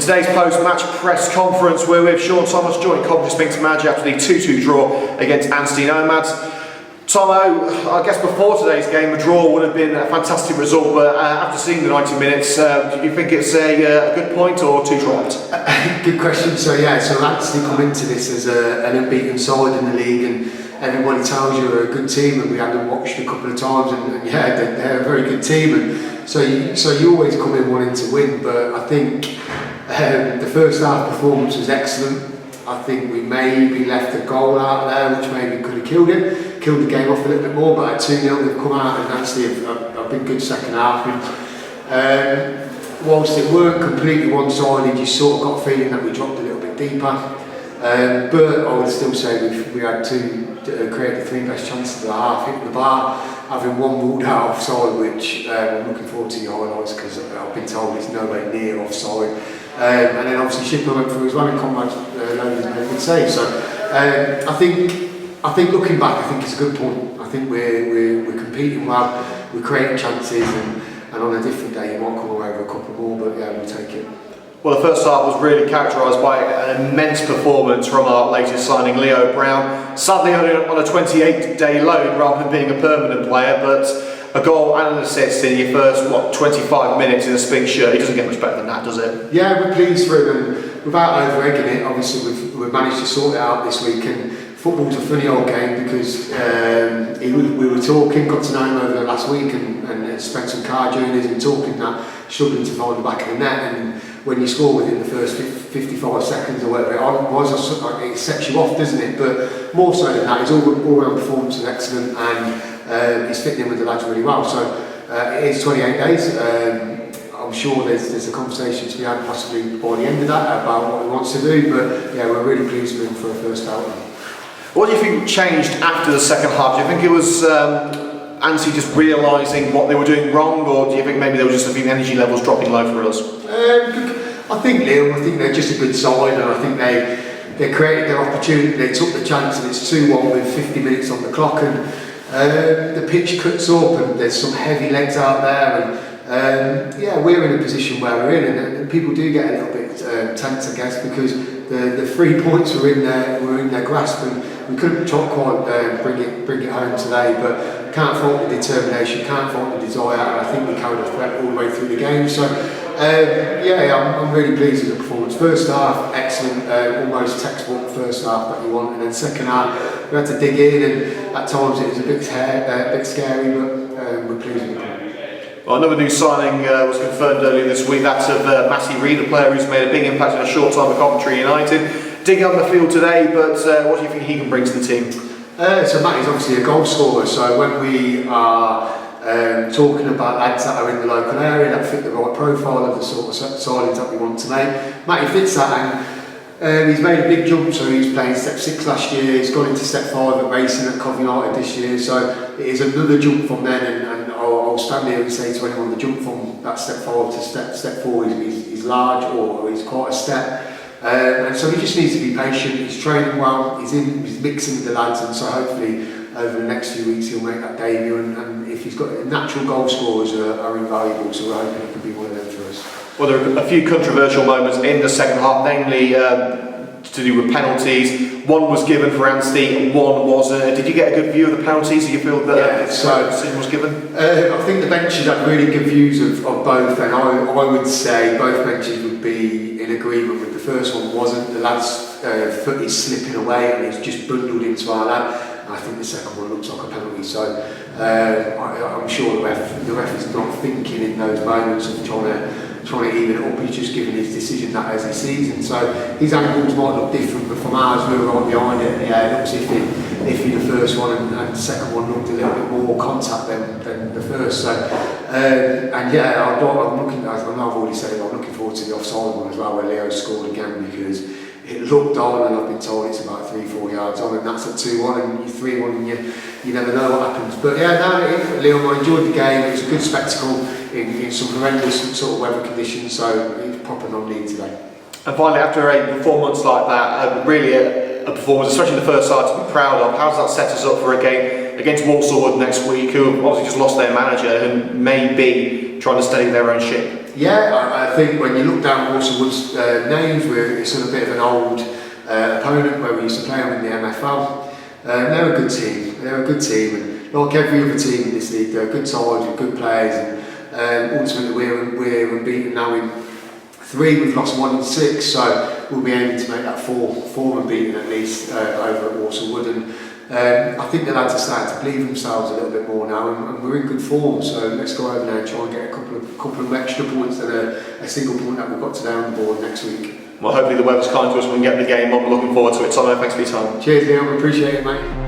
In today's post-match press conference, we're with Shaun Thomas, joint Coventry Sphinx manager after the 2-2 draw against Anstey Nomads. Tomo, I guess before today's game, a draw would have been a fantastic result, but after seeing the 90 minutes, do you think it's a good point or too dropped? Good question. So Anstey come into this as an unbeaten side in the league, and everybody tells you they're a good team, and we had them watched a couple of times, and they're a very good team, and so you always come in wanting to win. But I think the first half performance was excellent. I think we maybe left a goal out there which maybe could have killed the game off a little bit more, but at 2-0 they've come out and Anstey have been good second half. And whilst it weren't completely one-sided, you sort of got a feeling that we dropped a little bit deeper. But I would still say we had to create the three best chances of the half, hitting the bar, having one ruled out offside, which I'm looking forward to the highlights because I've been told it's nowhere near offside. And then obviously Shipper went through his running comrades, loads made a good save. So I think looking back, I think it's a good point. I think we're competing well, we're creating chances, and on a different day you might come away with a couple more, but yeah, we'll take it. Well, the first half was really characterised by an immense performance from our latest signing, Leo Brown. Sadly only on a 28-day loan rather than being a permanent player, but a goal and an assist in your first, 25 minutes in a Sphinx shirt. He doesn't get much better than that, does it? Yeah, we're pleased for him, and without over-egging it, obviously we've managed to sort it out this week, and football's a funny old game because we were talking, got to know him over the last week, and spent some car journeys and talking that, struggling to find the back of the net, and when you score within the first 55 seconds or whatever it was, it sets you off, doesn't it? But more so than that, his all-round performance was excellent, and he's fitting in with the lads really well. So it is 28 days. I'm sure there's a conversation to be had possibly by the end of that about what he wants to do, but yeah, we're really pleased with him for a first outing. What do you think changed after the second half? Do you think it was Anstey just realising what they were doing wrong, or do you think maybe there was just a few energy levels dropping low for us? I think they're just a good side, and I think they created their opportunity, they took the chance, and it's 2-1 with 50 minutes on the clock, and the pitch cuts up and there's some heavy legs out there, and we're in a position where we're in, and people do get a little bit tense, I guess, because the 3 points were in their grasp, and we couldn't quite bring it home today, but can't fault the determination, can't fault the desire, and I think we carried a threat all the way through the game. So I'm really pleased with the performance. First half, excellent, almost textbook first half that you want, and then second half we had to dig in, and at times it was a bit scary, but we're pleased with it. Well, another new signing was confirmed earlier this week. That's of Matty Reid, a player who's made a big impact in a short time at Coventry United. Digging on the field today, but what do you think he can bring to the team? So Matty's obviously a goal scorer, so when we are talking about lads that are in the local area that fit the right profile of the sort of signings that we want to make, Matty fits that, and he's made a big jump. So he was playing step 6 last year, he's gone into step 5 at racing at Coventry United this year, so it is another jump from then, and I'll stand here and say to anyone, the jump from that step 5 to step 4 is large, or is quite a step. And so he just needs to be patient. He's training well, he's mixing with the lads, and so hopefully over the next few weeks he'll make that debut, and if he's got natural goal scorers are invaluable, so we're hoping he can be one of them for us. Well, there are a few controversial moments in the second half, namely to do with penalties. One was given for Anstey, one wasn't. Did you get a good view of the penalties? Do you feel that the decision was given? I think the benches had really good views of both, and I would say both benches would be in agreement with the first one. Wasn't the lad's foot is slipping away and he's just bundled into our lad. I think the second one looks like a penalty, so I'm sure the ref is not thinking in those moments of trying to even it up. He's just giving his decision that as he sees, and so his angles might look different, but from ours we were right behind it. Yeah, it looks iffy the first one, and the second one looked a little bit more contact than the first. So I'm looking. I know I've already said it. I'm looking forward to the offside one as well, where Leo scored again, because it looked on, and I've been told it's about 3-4 yards on, and that's at 2-1, and you 3-1, and you never know what happens. But yeah, Leo, I enjoyed the game. It was a good spectacle in some horrendous sort of weather conditions, so it's proper non-league today. And finally, after a performance like that, really a performance, especially the first side, to be proud of, how does that set us up for a game against Walsall next week, who have obviously just lost their manager and may be trying to steady their own ship? Yeah, I think when you look down Waterwood's names, it's on a bit of an old opponent where we used to play them in the MFL. They're a good team. They're a good team, and like every other team in this league, they're a good side with good players. And ultimately, we're unbeaten now in 3. We've lost 1 in 6, so we'll be aiming to make that 4 unbeaten at least over at Waterwood. And I think the lads are starting to believe themselves a little bit more now, and we're in good form. So let's go over there and try and get a couple of extra points than a single point that we've got today on the board next week. Well, hopefully the weather's kind to us and we can get the game on. We're looking forward to it. Tomo, thanks for your time. Cheers, Liam. Appreciate it, mate.